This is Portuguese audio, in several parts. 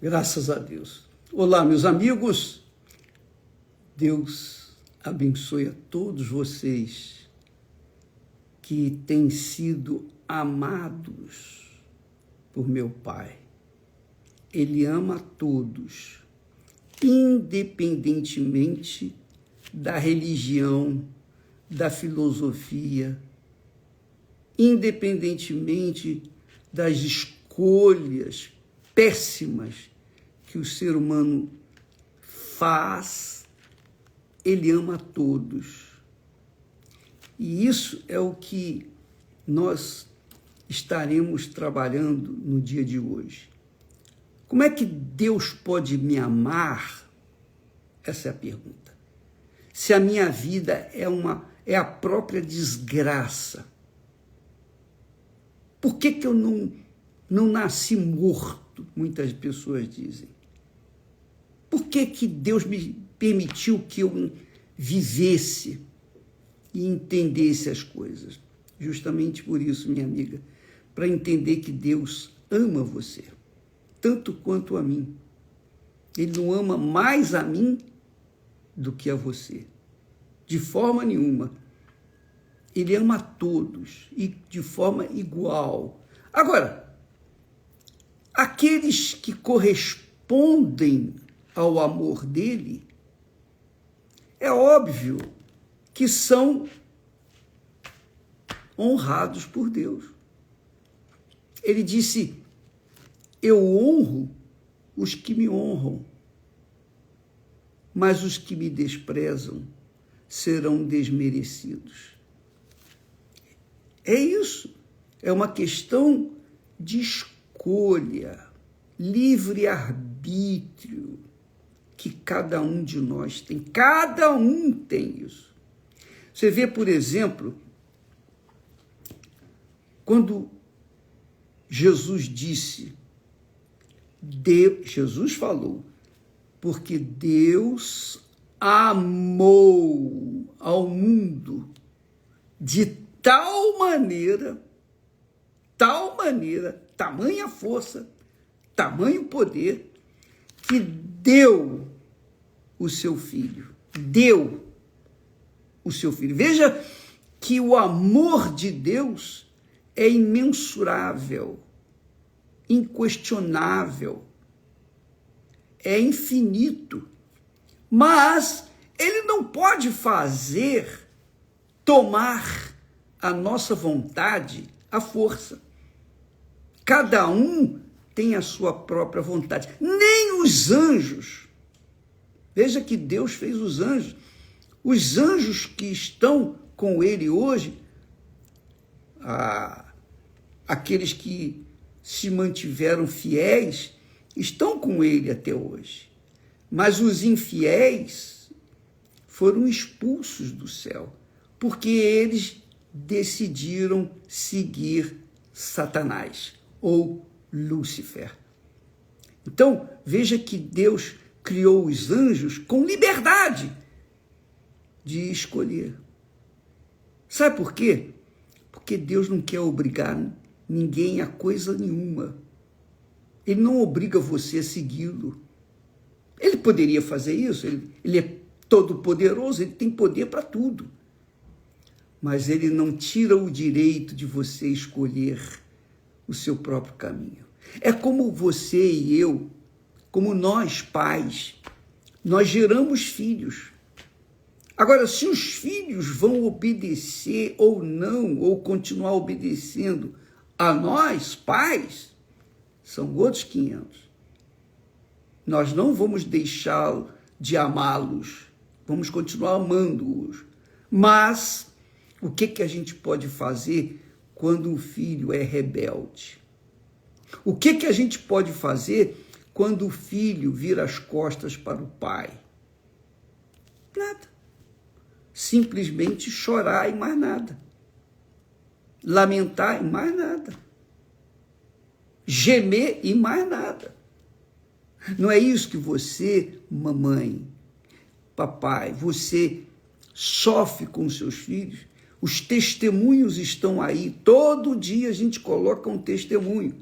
Graças a Deus. Olá, meus amigos. Deus abençoe a todos vocês que têm sido amados por meu Pai. Ele ama a todos, independentemente da religião, da filosofia, independentemente das escolhas péssimas que o ser humano faz, ele ama a todos. E isso é o que nós estaremos trabalhando no dia de hoje. Como é que Deus pode me amar? Essa é a pergunta. Se a minha vida é a própria desgraça, por que eu não nasci morto? Muitas pessoas dizem. Por que Deus me permitiu que eu vivesse e entendesse as coisas? Justamente por isso, minha amiga, para entender que Deus ama você, tanto quanto a mim. Ele não ama mais a mim do que a você, de forma nenhuma. Ele ama a todos e de forma igual. Agora, aqueles que correspondem ao amor dele, é óbvio que são honrados por Deus. Ele disse: eu honro os que me honram, mas os que me desprezam serão desmerecidos. É isso. É uma questão de escolha, livre-arbítrio que cada um de nós tem. Cada um tem isso. Você vê, por exemplo, quando Jesus disse, Jesus falou, porque Deus amou ao mundo de tal maneira, tamanha força, tamanho poder, que deu o seu filho. Deu o seu filho. Veja que o amor de Deus é imensurável, inquestionável, é infinito, mas ele não pode tomar a nossa vontade à força. Cada um tem a sua própria vontade. Nem os anjos. Veja que Deus fez os anjos. Os anjos que estão com ele hoje, aqueles que se mantiveram fiéis, estão com ele até hoje. Mas os infiéis foram expulsos do céu, porque eles decidiram seguir Satanás, ou Lúcifer. Então, veja que Deus criou os anjos com liberdade de escolher. Sabe por quê? Porque Deus não quer obrigar ninguém a coisa nenhuma. Ele não obriga você a segui-lo. Ele poderia fazer isso, ele é todo poderoso, ele tem poder para tudo. Mas ele não tira o direito de você escolher o seu próprio caminho. É como você e eu, como nós pais, nós geramos filhos. Agora, se os filhos vão obedecer ou não, ou continuar obedecendo a nós, pais, são outros 500. Nós não vamos deixar de amá-los, vamos continuar amando-os. Mas o que a gente pode fazer quando o filho é rebelde? O que a gente pode fazer quando o filho vira as costas para o pai? Nada. Simplesmente chorar e mais nada. Lamentar e mais nada. Gemer e mais nada. Não é isso que você, mamãe, papai, você sofre com seus filhos? Os testemunhos estão aí. Todo dia a gente coloca um testemunho.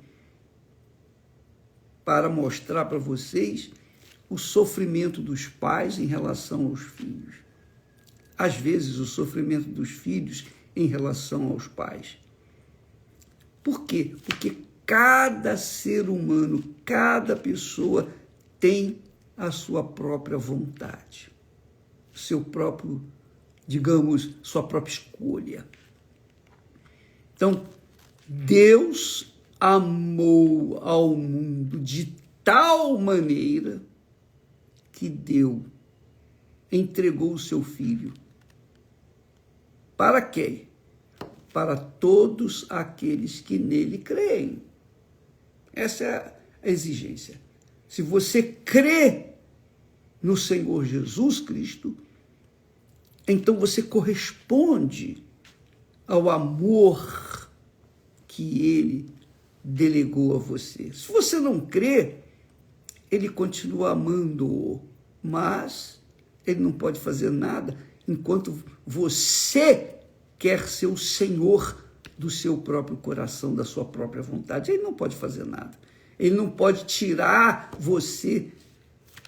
para mostrar para vocês o sofrimento dos pais em relação aos filhos. Às vezes, o sofrimento dos filhos em relação aos pais. Por quê? Porque cada ser humano, cada pessoa tem a sua própria vontade, seu próprio, digamos, sua própria escolha. Então, Deus amou ao mundo de tal maneira que entregou o seu Filho. Para quem? Para todos aqueles que nele creem. Essa é a exigência. Se você crê no Senhor Jesus Cristo, então você corresponde ao amor que ele delegou a você. Se você não crê, ele continua amando-o, mas ele não pode fazer nada enquanto você quer ser o Senhor do seu próprio coração, da sua própria vontade. Ele não pode fazer nada. Ele não pode tirar você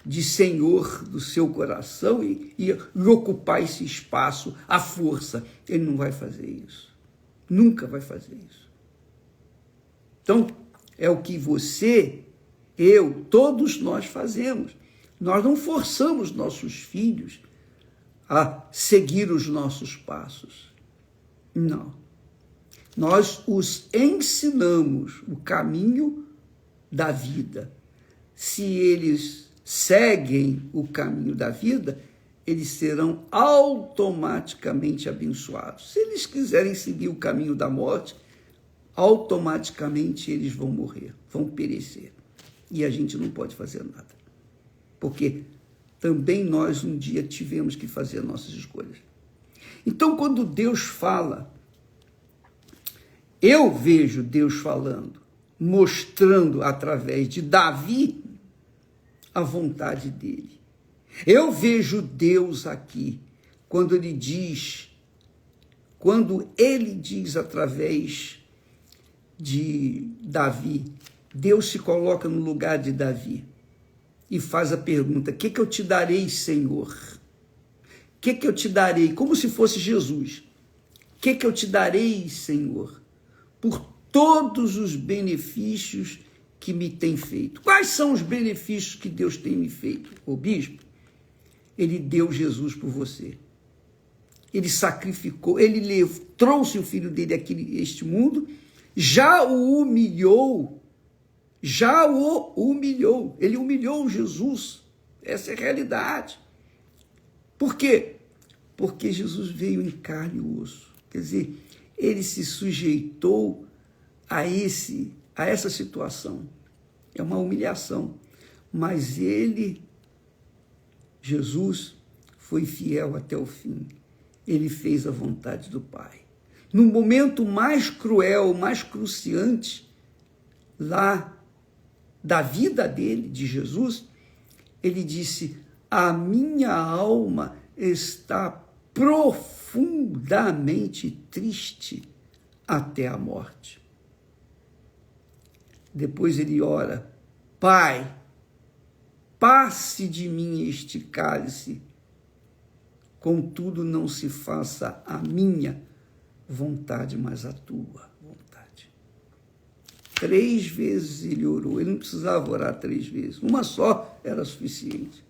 de Senhor do seu coração e ocupar esse espaço à força. Ele não vai fazer isso. Nunca vai fazer isso. Então, é o que você, eu, todos nós fazemos. Nós não forçamos nossos filhos a seguir os nossos passos. Não. Nós os ensinamos o caminho da vida. Se eles seguem o caminho da vida, eles serão automaticamente abençoados. Se eles quiserem seguir o caminho da morte, automaticamente eles vão morrer, vão perecer. E a gente não pode fazer nada. Porque também nós um dia tivemos que fazer nossas escolhas. Então, quando Deus fala, eu vejo Deus falando, mostrando através de Davi a vontade dele. Eu vejo Deus aqui, quando ele diz através de Davi, Deus se coloca no lugar de Davi e faz a pergunta: o que eu te darei, Senhor? O que eu te darei? Como se fosse Jesus. O que eu te darei, Senhor? Por todos os benefícios que me tem feito. Quais são os benefícios que Deus tem me feito? O bispo, ele deu Jesus por você. Ele sacrificou, ele trouxe o filho dele aqui neste mundo, já o humilhou, ele humilhou Jesus. Essa é a realidade. Por quê? Porque Jesus veio em carne e osso. Quer dizer, ele se sujeitou a essa situação. É uma humilhação. Mas Jesus, foi fiel até o fim. Ele fez a vontade do Pai. No momento mais cruel, mais cruciante, lá da vida dele, de Jesus, ele disse: a minha alma está profundamente triste até a morte. Depois ele ora: Pai, passe de mim este cálice, contudo não se faça a minha vontade, mas a tua vontade. 3 vezes ele orou, ele não precisava orar 3 vezes, uma só era suficiente.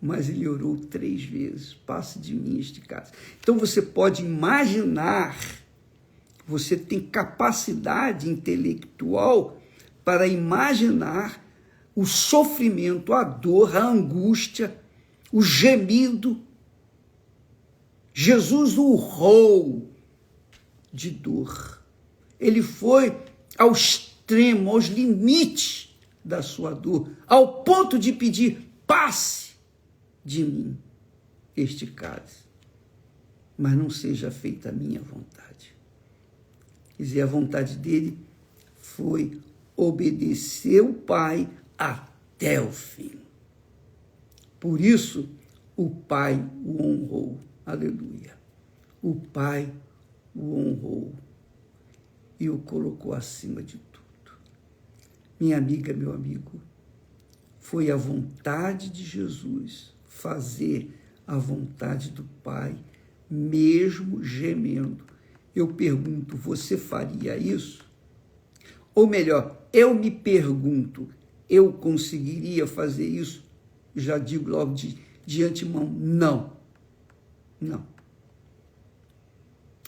Mas ele orou 3 vezes, passe de mim este cálice. Então você pode imaginar, você tem capacidade intelectual para imaginar o sofrimento, a dor, a angústia, o gemido. Jesus urrou de dor. Ele foi ao extremo, aos limites da sua dor, ao ponto de pedir: passe de mim este cálice, mas não seja feita a minha vontade. Quer dizer, a vontade dele foi obedecer o Pai até o fim. Por isso, o Pai o honrou. Aleluia. O Pai o honrou e o colocou acima de tudo. Minha amiga, meu amigo, foi a vontade de Jesus fazer a vontade do Pai, mesmo gemendo. Eu pergunto, você faria isso? Ou melhor, eu me pergunto, eu conseguiria fazer isso? Já digo logo de antemão, não. Não.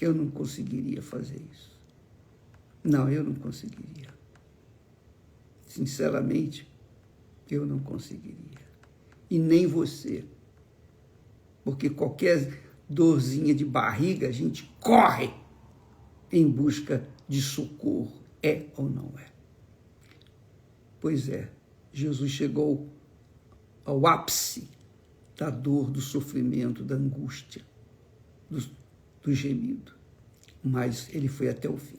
Eu não conseguiria fazer isso. Não, eu não conseguiria. Sinceramente, eu não conseguiria. E nem você. Porque qualquer dorzinha de barriga, a gente corre em busca de socorro. É ou não é? Pois é, Jesus chegou ao ápice da dor, do sofrimento, da angústia, do gemido. Mas ele foi até o fim.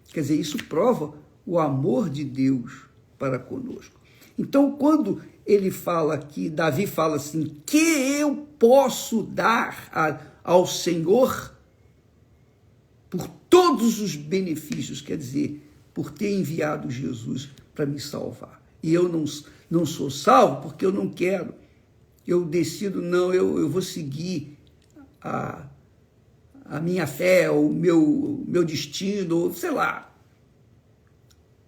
Quer dizer, isso prova o amor de Deus para conosco. Então, quando ele fala aqui, Davi fala assim, que eu posso dar ao Senhor por todos os benefícios, quer dizer, por ter enviado Jesus para me salvar. E eu não sou salvo porque eu não quero. Eu decido, não, eu vou seguir a minha fé, o meu destino, ou sei lá.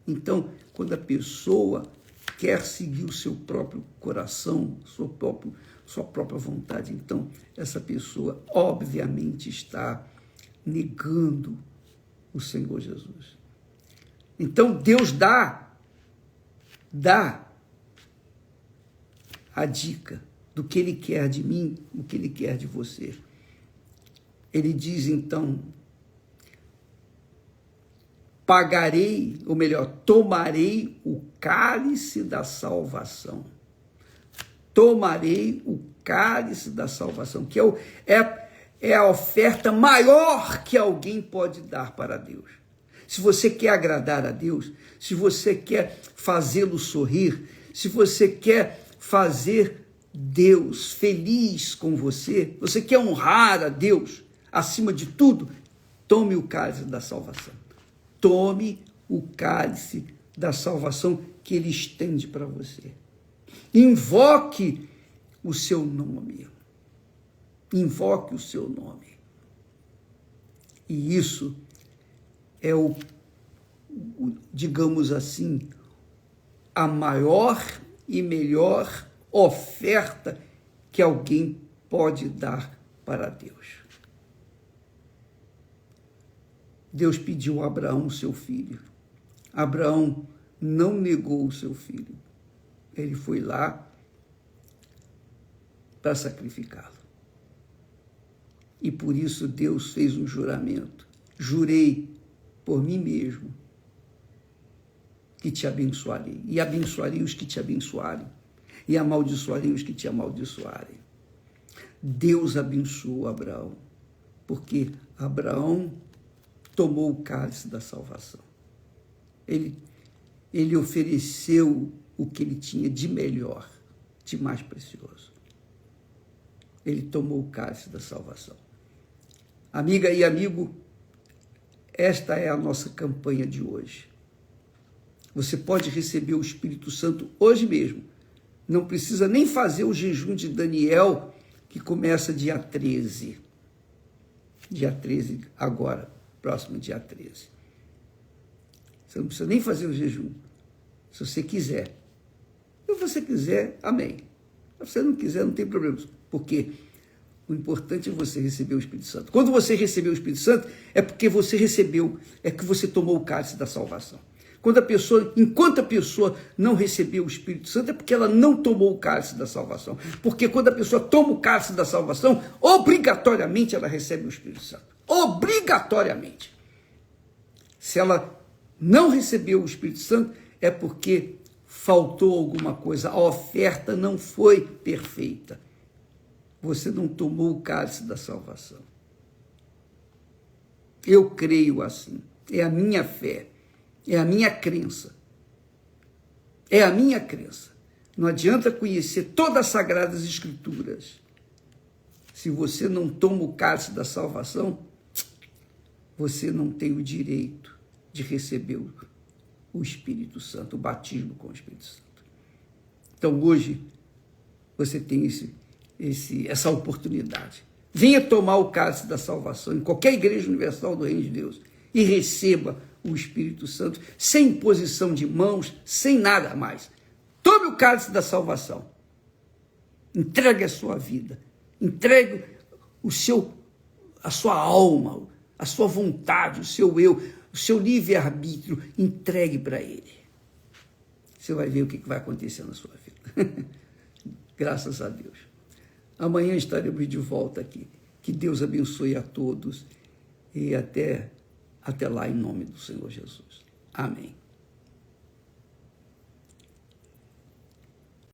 Então, quando a pessoa quer seguir o seu próprio coração, sua própria vontade, então essa pessoa obviamente está negando o Senhor Jesus. Então Deus dá a dica do que Ele quer de mim, o que Ele quer de você. Ele diz então, pagarei, ou melhor, tomarei o cálice da salvação. Tomarei o cálice da salvação, que é a oferta maior que alguém pode dar para Deus. Se você quer agradar a Deus, se você quer fazê-lo sorrir, se você quer fazer Deus feliz com você, você quer honrar a Deus acima de tudo, tome o cálice da salvação. Tome o cálice da salvação que Ele estende para você. Invoque o seu nome. Invoque o seu nome. E isso é digamos assim, a maior e melhor oferta que alguém pode dar para Deus. Deus pediu a Abraão seu filho. Abraão não negou o seu filho. Ele foi lá para sacrificá-lo. E por isso Deus fez um juramento. Jurei por mim mesmo que te abençoarei. E abençoarei os que te abençoarem. E amaldiçoarei os que te amaldiçoarem. Deus abençoou Abraão, porque Abraão tomou o cálice da salvação. Ele ofereceu o que ele tinha de melhor, de mais precioso. Ele tomou o cálice da salvação. Amiga e amigo, esta é a nossa campanha de hoje. Você pode receber o Espírito Santo hoje mesmo. Não precisa nem fazer o jejum de Daniel, que começa dia 13. Dia 13 agora. Próximo dia 13. Você não precisa nem fazer o jejum, se você quiser. Se você quiser, amém. Se você não quiser, não tem problema. Porque o importante é você receber o Espírito Santo. Quando você receber o Espírito Santo, é porque você recebeu, é que você tomou o cálice da salvação. Enquanto a pessoa não recebeu o Espírito Santo, é porque ela não tomou o cálice da salvação. Porque quando a pessoa toma o cálice da salvação, obrigatoriamente ela recebe o Espírito Santo. Obrigatoriamente. Se ela não recebeu o Espírito Santo, é porque faltou alguma coisa. A oferta não foi perfeita. Você não tomou o cálice da salvação. Eu creio assim. É a minha fé. É a minha crença. É a minha crença. Não adianta conhecer todas as Sagradas Escrituras. Se você não toma o cálice da salvação, você não tem o direito de receber o Espírito Santo, o batismo com o Espírito Santo. Então, hoje, você tem essa oportunidade. Venha tomar o cálice da salvação em qualquer igreja universal do Reino de Deus e receba o Espírito Santo sem imposição de mãos, sem nada mais. Tome o cálice da salvação. Entregue a sua vida. Entregue a sua alma, a sua vontade, o seu eu, o seu livre-arbítrio. Entregue para Ele. Você vai ver o que vai acontecer na sua vida. Graças a Deus. Amanhã estaremos de volta aqui. Que Deus abençoe a todos e até lá em nome do Senhor Jesus. Amém.